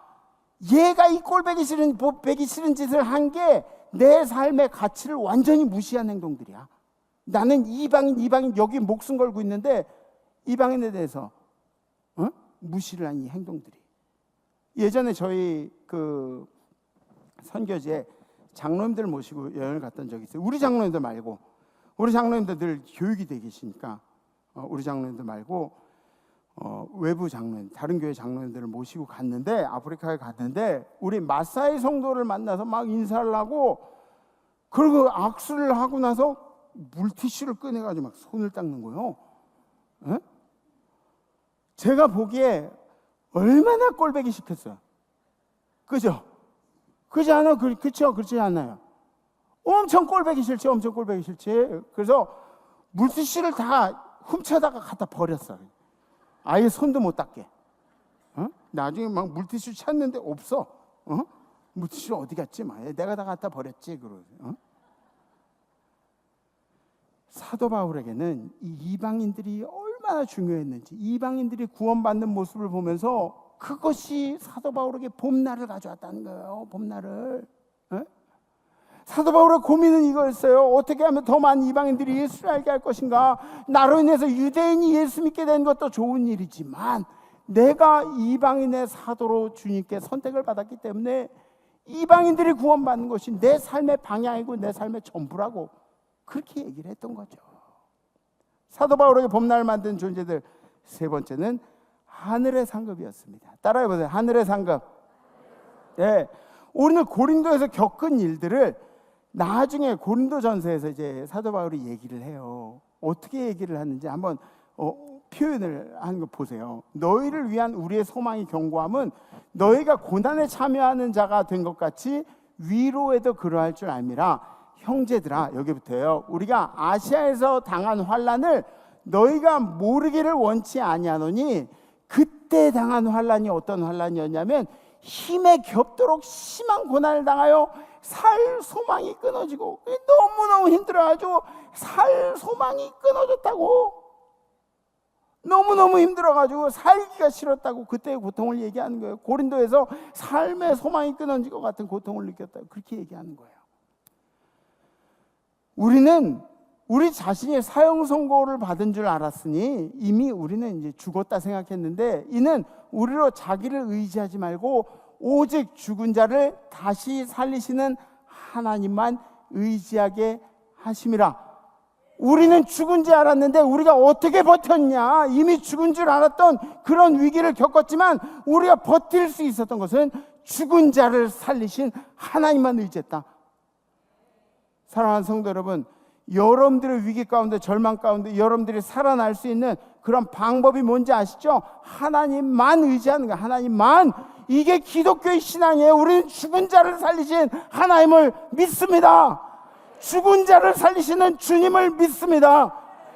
A: 얘가 이 꼴배기 싫은 짓을 한 게 내 삶의 가치를 완전히 무시한 행동들이야. 나는 이방인 여기 목숨 걸고 있는데 이방인에 대해서 무시를 한 이 행동들이. 예전에 저희 그 선교지에 장로님들 모시고 여행을 갔던 적이 있어요. 우리 장로님들 말고, 우리 장로님들 늘 교육이 되어 계시니까 우리 장로님들 말고 외부 장로님, 다른 교회 장로님들을 모시고 갔는데, 아프리카에 갔는데 우리 마사이 성도를 만나서 막 인사를 하고, 그리고 악수를 하고 나서 물티슈를 꺼내가지고 막 손을 닦는 거예요. 제가 보기에 얼마나 꼴배기 싫겠어요. 그죠? 그렇지 않아요? 그렇지 않아요? 엄청 꼴배기 싫지. 그래서 물티슈를 다 훔쳐다가 갖다 버렸어요. 아예 손도 못 닦게. 나중에 막 물티슈 찾는데 없어. 물티슈 어디 갔지? 막 내가 다 갖다 버렸지. 그러고. 사도 바울에게는 이 이방인들이 얼마나 중요했는지, 이방인들이 구원받는 모습을 보면서 그것이 사도 바울에게 봄날을 가져왔다는 거예요. 봄날을. 사도 바울의 고민은 이거였어요. 어떻게 하면 더 많은 이방인들이 예수를 알게 할 것인가. 나로 인해서 유대인이 예수 믿게 된 것도 좋은 일이지만 내가 이방인의 사도로 주님께 선택을 받았기 때문에 이방인들이 구원받는 것이 내 삶의 방향이고 내 삶의 전부라고 그렇게 얘기를 했던 거죠. 사도 바울에게 봄날 만든 존재들, 세 번째는 하늘의 상급이었습니다. 따라해보세요. 하늘의 상급. 예, 우리는 고린도에서 겪은 일들을 나중에 고린도전서에서 이제 사도 바울이 얘기를 해요. 어떻게 얘기를 하는지 한번 표현을 하는 거 보세요. 너희를 위한 우리의 소망이 견고함은 너희가 고난에 참여하는 자가 된 것 같이 위로에도 그러할 줄 알미라. 형제들아, 여기부터요. 우리가 아시아에서 당한 환난을 너희가 모르기를 원치 아니하노니 그때 당한 환난이 어떤 환난이었냐면 힘에 겹도록 심한 고난을 당하여 살 소망이 끊어지고 너무너무 힘들어가지고 살 소망이 끊어졌다고. 너무너무 힘들어가지고 살기가 싫었다고 그때의 고통을 얘기하는 거예요. 고린도에서 삶의 소망이 끊어진 것 같은 고통을 느꼈다고 그렇게 얘기하는 거예요. 우리는 우리 자신이 사형 선고를 받은 줄 알았으니 이미 우리는 이제 죽었다 생각했는데 이는 우리로 자기를 의지하지 말고 오직 죽은 자를 다시 살리시는 하나님만 의지하게 하심이라. 우리는 죽은 줄 알았는데 우리가 어떻게 버텼냐? 이미 죽은 줄 알았던 그런 위기를 겪었지만 우리가 버틸 수 있었던 것은 죽은 자를 살리신 하나님만 의지했다. 사랑하는 성도 여러분, 여러분들의 위기 가운데, 절망 가운데 여러분들이 살아날 수 있는 그런 방법이 뭔지 아시죠? 하나님만 의지하는 거예요. 하나님만. 이게 기독교의 신앙이에요. 우리는 죽은 자를 살리신 하나님을 믿습니다. 죽은 자를 살리시는 주님을 믿습니다.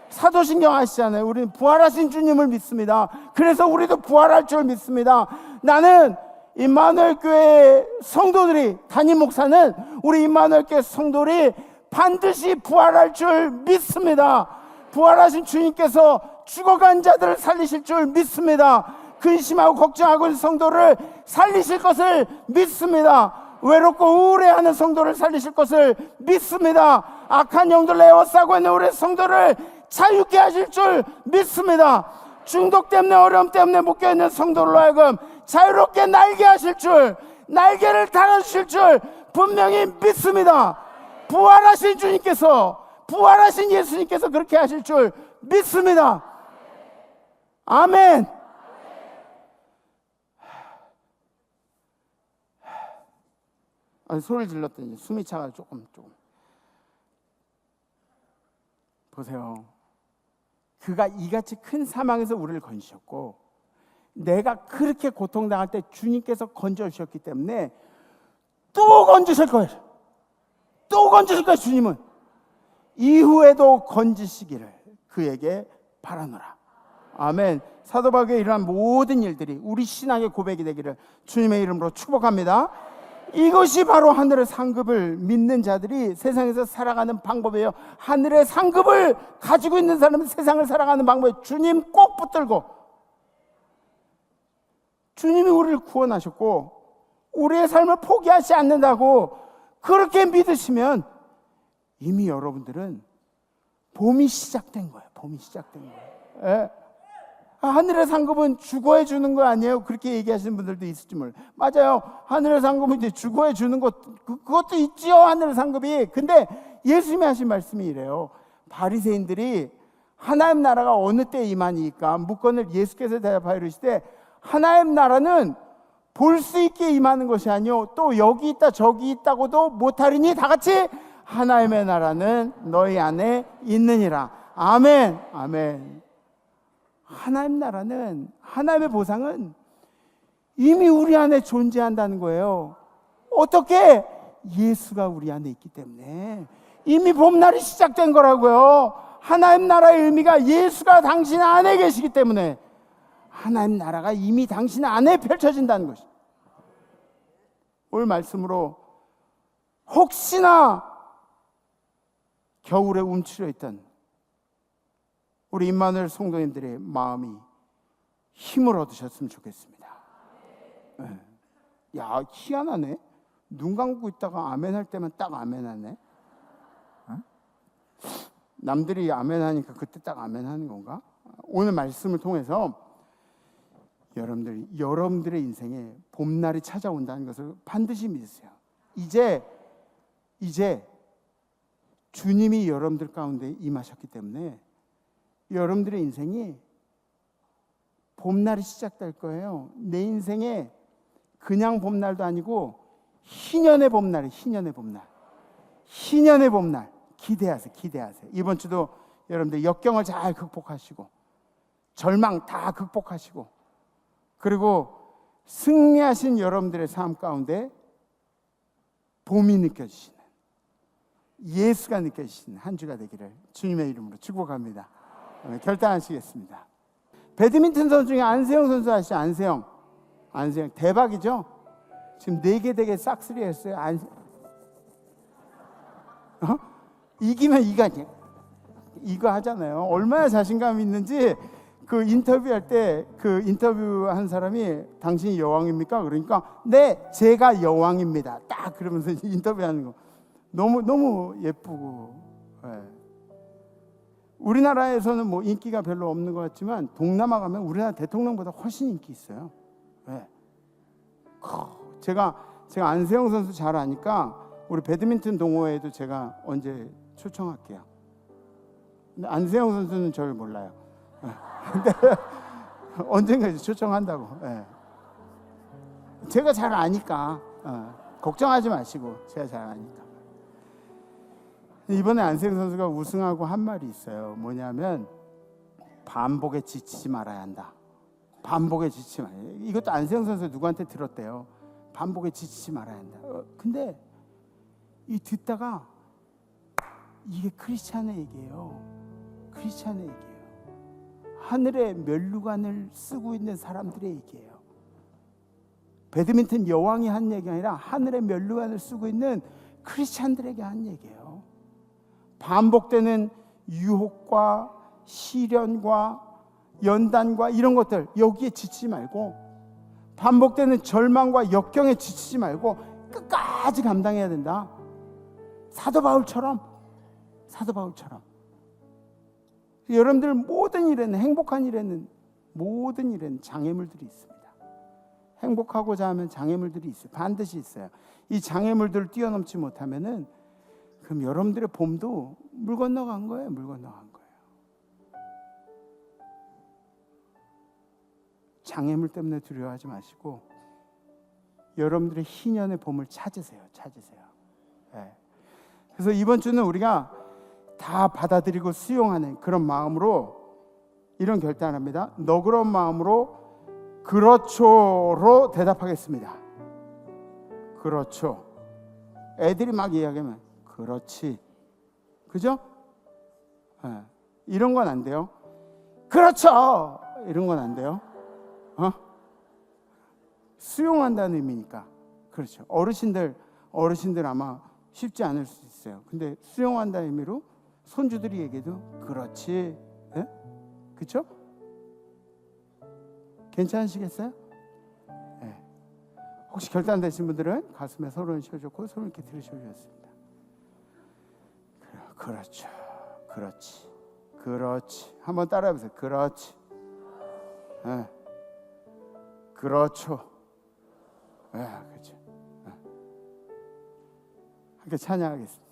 A: 사도신경 아시잖아요. 우리는 부활하신 주님을 믿습니다. 그래서 우리도 부활할 줄 믿습니다. 나는 임마누엘 교회 성도들이, 담임 목사는 우리 임마누엘 교회 성도들이 반드시 부활할 줄 믿습니다. 부활하신 주님께서 죽어간 자들을 살리실 줄 믿습니다. 근심하고 걱정하고 있는 성도를 살리실 것을 믿습니다. 외롭고 우울해하는 성도를 살리실 것을 믿습니다. 악한 영들 에워싸고 있는 우리 성도를 자유케 하실 줄 믿습니다. 중독 때문에, 어려움 때문에 묶여있는 성도로 하여금 자유롭게 날게 하실 줄, 날개를 달아주실 줄 분명히 믿습니다. 부활하신 주님께서, 부활하신 예수님께서 그렇게 하실 줄 믿습니다. 아멘. 소리를 질렀더니 숨이 차가 조금 보세요. 그가 이같이 큰 사망에서 우리를 건지셨고 내가 그렇게 고통당할 때 주님께서 건져주셨기 때문에 또 건지실 거예요. 또 건지실 거예요. 주님은 이후에도 건지시기를 그에게 바라노라. 아멘. 사도 바울의 이러한 모든 일들이 우리 신앙의 고백이 되기를 주님의 이름으로 축복합니다. 이것이 바로 하늘의 상급을 믿는 자들이 세상에서 살아가는 방법이에요. 하늘의 상급을 가지고 있는 사람은 세상을 살아가는 방법이에요. 주님 꼭 붙들고, 주님이 우리를 구원하셨고 우리의 삶을 포기하지 않는다고 그렇게 믿으시면 이미 여러분들은 봄이 시작된 거예요. 봄이 시작된 거예요. 예. 하늘의 상급은 주거해 주는 거 아니에요? 그렇게 얘기하시는 분들도 있을지 몰라요. 맞아요. 하늘의 상급은 이제 주거해 주는 것, 그것도 있지요. 하늘의 상급이. 근데 예수님이 하신 말씀이 이래요. 바리새인들이 하나님 나라가 어느 때 임하니까 묻건을 예수께서 대답하여 이르시되 하나님 나라는 볼 수 있게 임하는 것이 아니요 또 여기 있다 저기 있다고도 못하리니 다 같이 하나님의 나라는 너희 안에 있느니라. 아멘. 아멘. 하나님 나라는, 하나님의 보상은 이미 우리 안에 존재한다는 거예요. 어떻게? 예수가 우리 안에 있기 때문에 이미 봄날이 시작된 거라고요. 하나님 나라의 의미가 예수가 당신 안에 계시기 때문에 하나님 나라가 이미 당신 안에 펼쳐진다는 것이. 오늘 말씀으로 혹시나 겨울에 움츠려 있던 우리 임마누엘 성도님들의 마음이 힘을 얻으셨으면 좋겠습니다. 네. 야, 희한하네. 눈 감고 있다가 아멘 할 때만 딱 아멘 하네. 남들이 아멘 하니까 그때 딱 아멘 하는 건가? 오늘 말씀을 통해서 여러분들의 인생에 봄날이 찾아온다는 것을 반드시 믿으세요. 이제 주님이 여러분들 가운데 임하셨기 때문에 여러분들의 인생이 봄날이 시작될 거예요. 내 인생에 그냥 봄날도 아니고 희년의 봄날, 희년의 봄날 기대하세요. 이번 주도 여러분들 역경을 잘 극복하시고 절망 다 극복하시고 그리고 승리하신 여러분들의 삶 가운데 봄이 느껴지시는, 예수가 느껴지시는 한 주가 되기를 주님의 이름으로 축복합니다. 결단하시겠습니다. 배드민턴 선수 중에 안세영 선수 아시죠? 안세영 대박이죠? 지금 4개 되게 싹쓸이 했어요. 이기면 이거 하잖아요. 얼마나 자신감이 있는지. 그 인터뷰할 때 그 인터뷰한 사람이 당신이 여왕입니까? 그러니까 네, 제가 여왕입니다. 딱 그러면서 인터뷰하는 거 너무 예쁘고. 네. 우리나라에서는 뭐 인기가 별로 없는 것 같지만 동남아 가면 우리나라 대통령보다 훨씬 인기 있어요. 네. 제가 안세영 선수 잘 아니까 우리 배드민턴 동호회에도 제가 언제 초청할게요. 근데 안세영 선수는 저를 몰라요. 근데 언젠가 이제 초청한다고. 네. 제가 잘 아니까 걱정하지 마시고 제가 잘 아니까. 이번에 안세영 선수가 우승하고 한 말이 있어요. 뭐냐면 반복에 지치지 말아야 한다. 반복에 지치지 말아야 한다. 이것도 안세영 선수 누구한테 들었대요. 반복에 지치지 말아야 한다. 근데 이 듣다가 이게 크리스찬의 얘기예요. 크리스찬의 얘기예요. 하늘의 면류관을 쓰고 있는 사람들의 얘기예요. 배드민턴 여왕이 한 얘기가 아니라 하늘의 면류관을 쓰고 있는 크리스찬들에게 한 얘기예요. 반복되는 유혹과 시련과 연단과 이런 것들 여기에 지치지 말고, 반복되는 절망과 역경에 지치지 말고 끝까지 감당해야 된다. 사도 바울처럼. 여러분들 모든 일에는, 행복한 일에는, 모든 일에는 장애물들이 있습니다. 행복하고자 하면 장애물들이 있어요. 반드시 있어요. 이 장애물들을 뛰어넘지 못하면은 그럼 여러분들의 봄도 물 건너간 거예요. 장애물 때문에 두려워하지 마시고 여러분들의 희년의 봄을 찾으세요. 네. 그래서 이번 주는 우리가 다 받아들이고 수용하는 그런 마음으로 이런 결단합니다. 너그러운 마음으로 그렇죠로 대답하겠습니다. 그렇죠. 애들이 막 이야기하면 그렇지, 그죠? 네. 이런 건 안 돼요. 그렇죠, 이런 건 안 돼요. 수용한다는 의미니까. 그렇죠. 어르신들 아마 쉽지 않을 수 있어요. 근데 수용한다는 의미로 손주들이 얘기해도 그렇지, 네? 그렇죠? 괜찮으시겠어요? 네. 혹시 결단되신 분들은 가슴에 손을 얹혀줬고 손을 이렇게 들으셔주셨습니다. 그렇죠, 그렇지. 한번 따라해보세요. 그렇지, 네. 그렇죠, 네, 그렇죠. 네. 함께 찬양하겠습니다.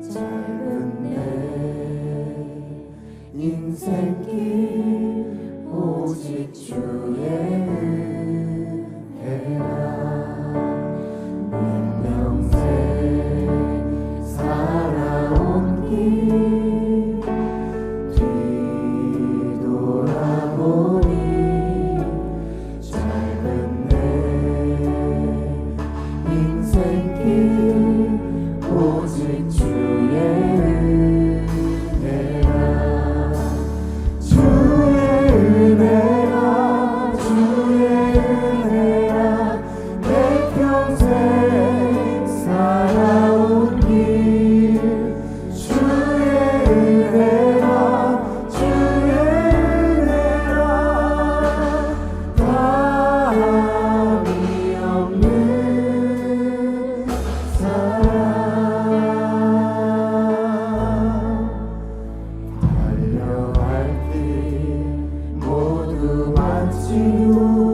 C: 짧은 내
A: 다시 한번.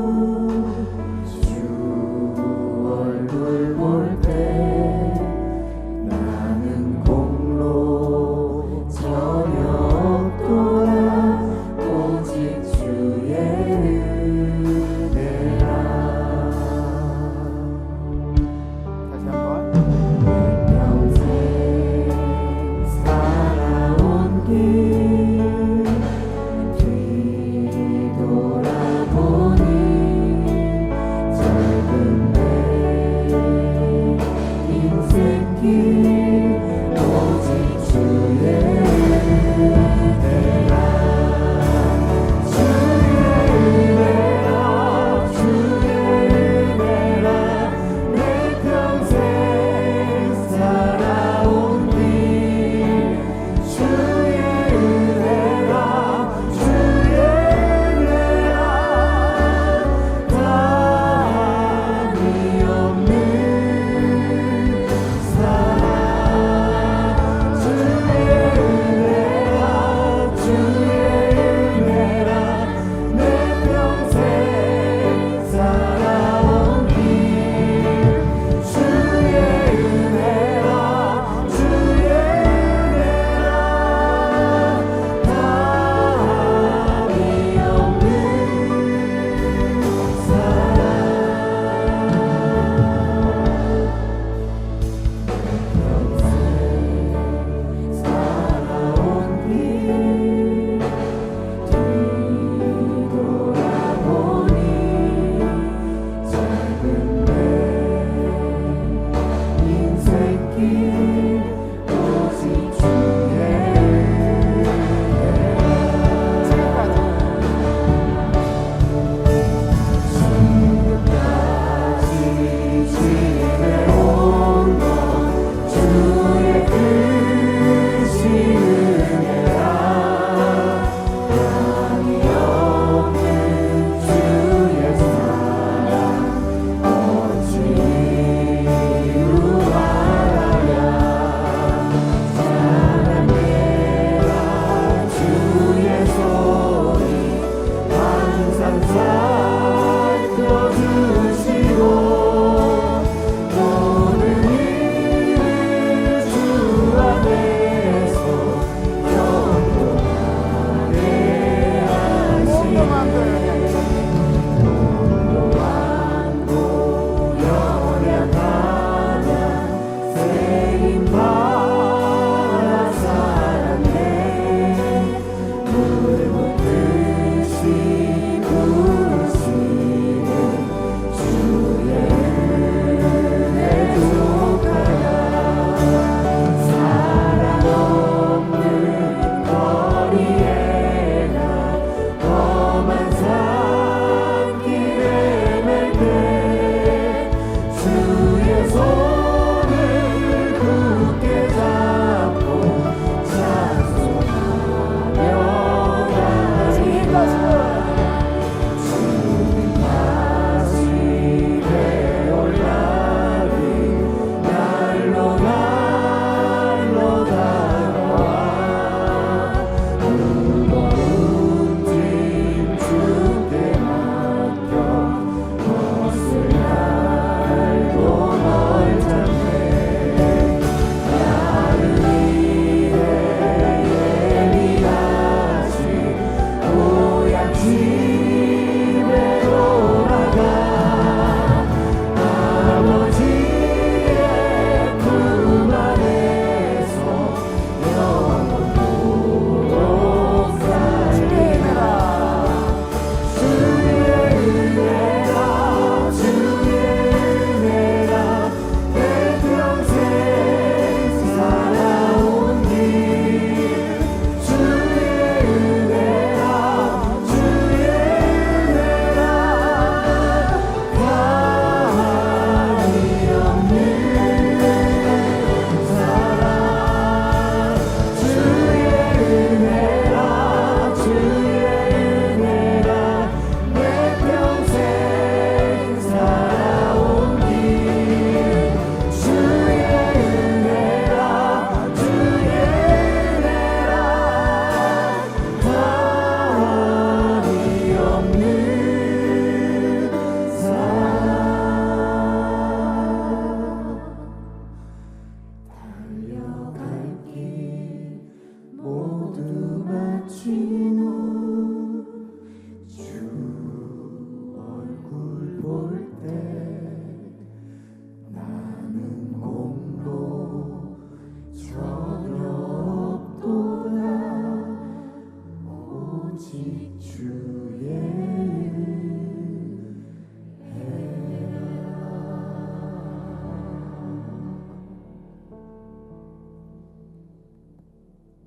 C: 뒤돌아보니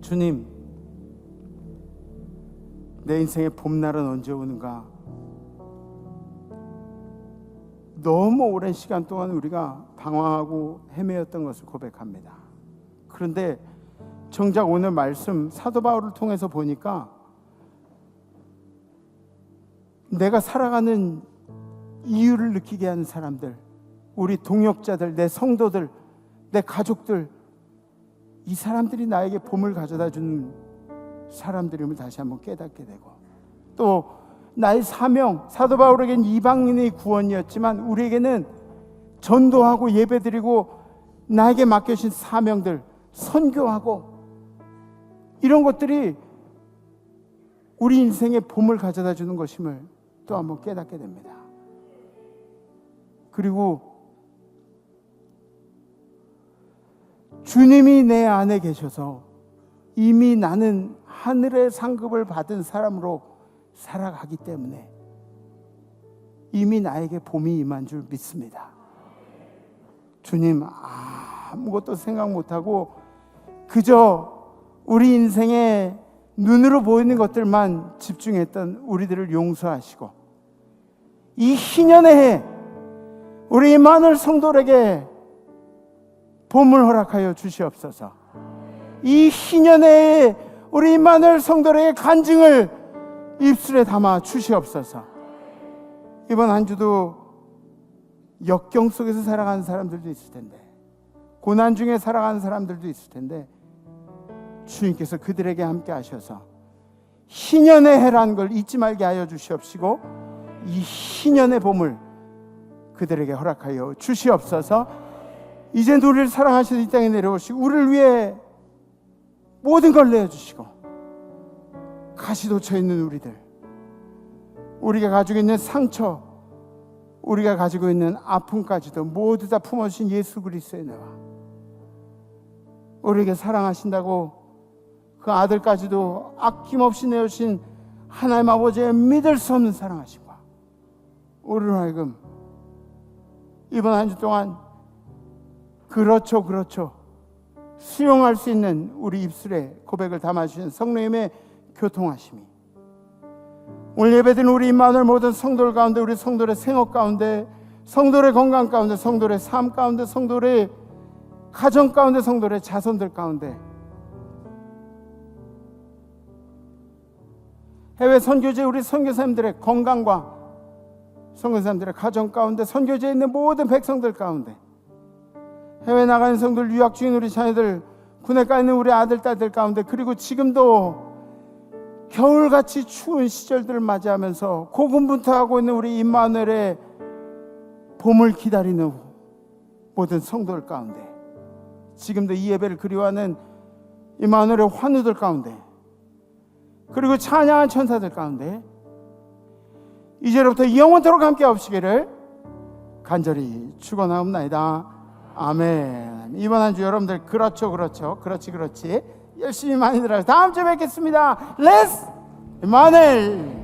A: 주님, 내 인생의 봄날은 언제 오는가? 너무 오랜 시간 동안 우리가 방황하고 헤매었던 것을 고백합니다. 그런데 정작 오늘 말씀 사도 바울을 통해서 보니까 내가 살아가는 이유를 느끼게 하는 사람들, 우리 동역자들, 내 성도들, 내 가족들, 이 사람들이 나에게 봄을 가져다 주는 사람들임을 다시 한번 깨닫게 되고, 또 나의 사명, 사도 바울에게는 이방인의 구원이었지만 우리에게는 전도하고 예배드리고 나에게 맡겨진 사명들, 선교하고 이런 것들이 우리 인생의 봄을 가져다 주는 것임을 또 한번 깨닫게 됩니다. 그리고 주님이 내 안에 계셔서 이미 나는 하늘의 상급을 받은 사람으로 살아가기 때문에 이미 나에게 봄이 임한 줄 믿습니다. 주님, 아무것도 생각 못하고 그저 우리 인생에 눈으로 보이는 것들만 집중했던 우리들을 용서하시고 이 희년의 해 우리 임마누엘 성도들에게 봄을 허락하여 주시옵소서. 이 희년의 해 우리 임마누엘 성도들에게 간증을 입술에 담아 주시옵소서. 이번 한 주도 역경 속에서 살아가는 사람들도 있을 텐데, 고난 중에 살아가는 사람들도 있을 텐데, 주님께서 그들에게 함께 하셔서 희년의 해라는 걸 잊지 말게 하여 주시옵시고 이 희년의 봄을 그들에게 허락하여 주시옵소서. 이제 우리를 사랑하셔서 이 땅에 내려오시고 우리를 위해 모든 걸 내어주시고 가시도 쳐 있는 우리들, 우리가 가지고 있는 상처, 우리가 가지고 있는 아픔까지도 모두 다 품어주신 예수 그리스도의 은혜와 우리에게 사랑하신다고 그 아들까지도 아낌없이 내어주신 하나님 아버지의 믿을 수 없는 사랑하심과 우리로 하여금 이번 한 주 동안 그렇죠 수용할 수 있는 우리 입술에 고백을 담아주신 성령님의 교통하심이 오늘 예배드린 우리 임마누엘 모든 성도들 가운데, 우리 성도들의 생업 가운데, 성도들의 건강 가운데, 성도들의 삶 가운데, 성도들의 가정 가운데, 성도들의 자손들 가운데, 해외 선교제 우리 선교사님들의 건강과 선교사님들의 가정 가운데, 선교제에 있는 모든 백성들 가운데, 해외 나가는 성도들, 유학 중인 우리 자녀들, 군에 가 있는 우리 아들 딸들 가운데, 그리고 지금도 겨울같이 추운 시절들을 맞이하면서 고군분투하고 있는 우리 임마누엘의 봄을 기다리는 모든 성도들 가운데, 지금도 이 예배를 그리워하는 임마누엘의 환우들 가운데, 그리고 찬양한 천사들 가운데 이제로부터 영원토록 함께 하시기를 간절히 축원하옵나이다. 아멘. 이번 한 주 여러분들 그렇지 열심히 많이 들어요. 다음 주에 뵙겠습니다. 레스 임마누엘.